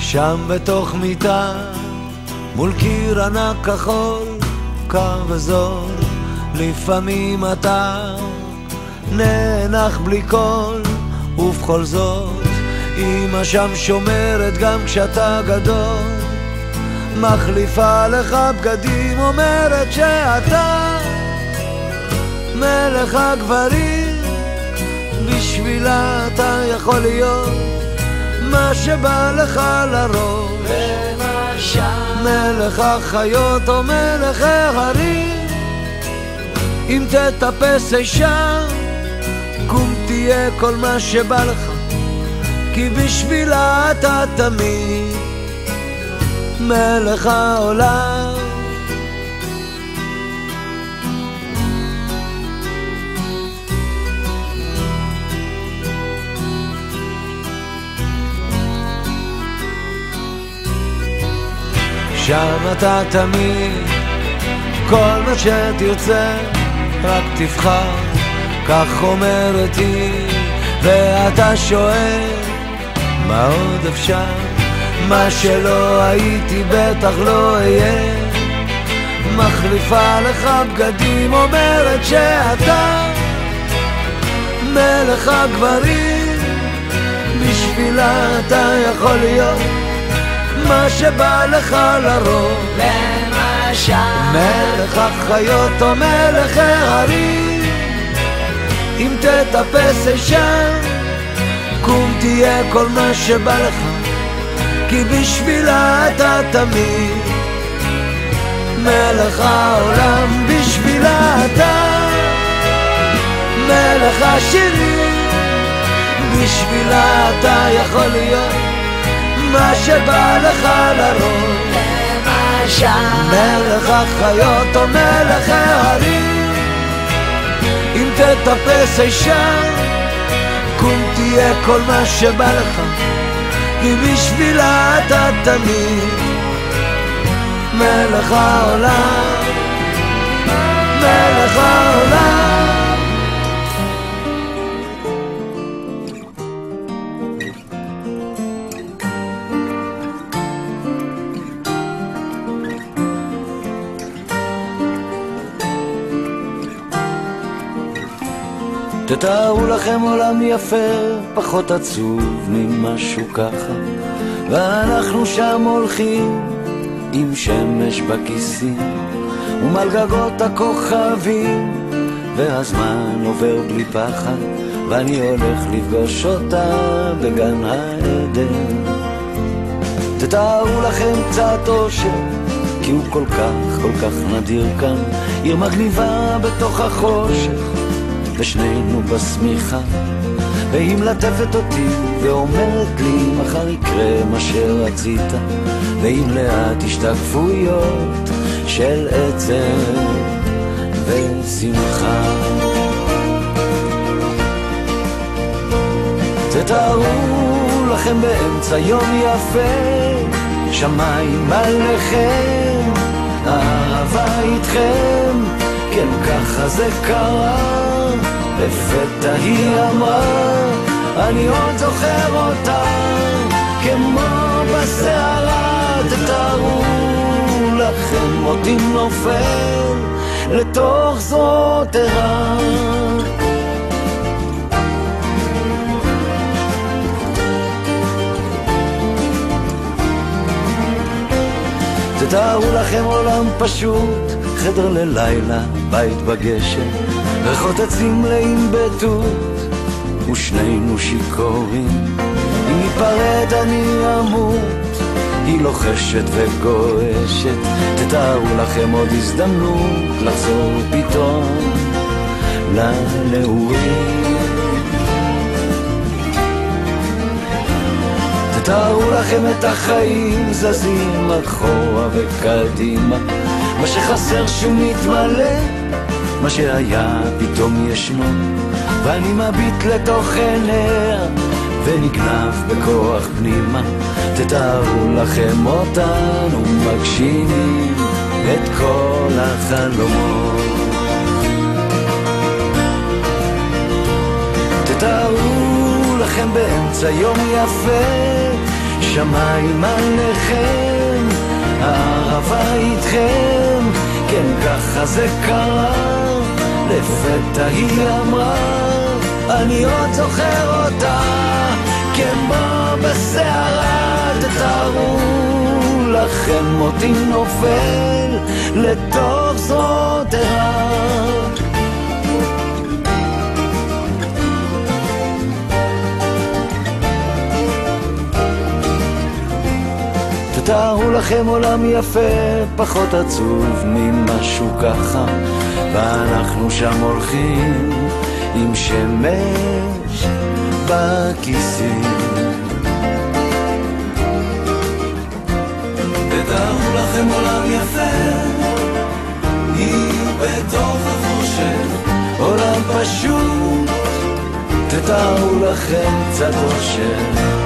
שם בתוך מיטה מול קיר ענק כחול, קר וזול, לפעמים אתה נאנח בלי קול, ובכל זאת אמא שם שומרת גם כשאתה גדול, מחליפה לך בגדים, אומרת שאתה מלך הגברים, בשבילה אתה יכול להיות מה שבא לך לראש, מלך החיות או מלך ההרים. אם תטפס אישה קום תהיה כל מה שבא לך, כי בשבילה אתה תמיד מלך העולם. שם אתה תמיד כל מה שתרצה רק תבחר, כך אומרת היא, ואתה שואל מה עוד אפשר, מה שלא הייתי בטח לא אהיה, מחליפה לך בגדים, אומרת שאתה מלך הגברים, בשבילה אתה יכול להיות מה שבא לך לראש, למשל מלך החיות או מלך ההרים. אם תטפס אישה קום תהיה כל מה שבא לך, כי בשבילה אתה תמיד מלך העולם, בשבילה אתה מלך השירים, בשבילה אתה יכול להיות מה שבא לך לראש, למשל מלך החיות או מלך ההרים. אם תטפס אישה קום תהיה כל מה שבא לך, כי בשבילה אתה תמיד מלך העולם, מלך העולם. תתארו לכם עולם יפה, פחות עצוב ממשהו ככה, ואנחנו שם הולכים עם שמש בכיסים ומעל גגות הכוכבים, והזמן עובר בלי פחד, ואני הולך לפגוש אותה בגן העדן. תתארו לכם קצת אושר, כי הוא כל כך נדיר כאן, עיר מגניבה בתוך החושך, ושנינו בסמיכה, והיא מלטפת אותי ואומרת לי מחר יקרה מה שרצית, ועם לאט השתקפויות של עצב ושמחה. תתארו לכם באמצע יום יפה, שמיים עליכם, אהבה איתכם, כן ככה זה קרה, לפתע היא אמרה, אני עוד זוכר אותה כמו בסערה. תתארו לכם אותי נופל לתוך זרועותיה, תתארו לכם עולם פשוט, חדר ללילה, בית בגשם, ריחות עצים מלאים בתות, ושנינו שיכורים. אם ניפרד אני אמות, היא לוחשת וגועשת. תתארו לכם עוד הזדמנות לחזור פתאום לנעורים. תתארו לכם את החיים זזים אחורה וקדימה, מה שחסר שהוא מתמלא, מה שהיה פתאום ישנו, ואני מביט לתוך עיניה ונגנב בכוח פנימה. תתארו לכם אותנו מגשימים את כל החלומות. תתארו לכם באמצע יום יפה, שמיים עליכם, הערבה איתכם, כן ככה זה קרה, לפתע היא אמרה, אני עוד זוכר אותה, כמו בסערה, תתארו לכם מותי נופל לתוך זרועותיה. תתארו לכם עולם יפה, פחות עצוב ממשהו ככה, ואנחנו שם הולכים עם שמש בכיסים. תתארו לכם עולם יפה, היא בתוך החושך, עולם פשוט, תתארו לכם קצת אושר.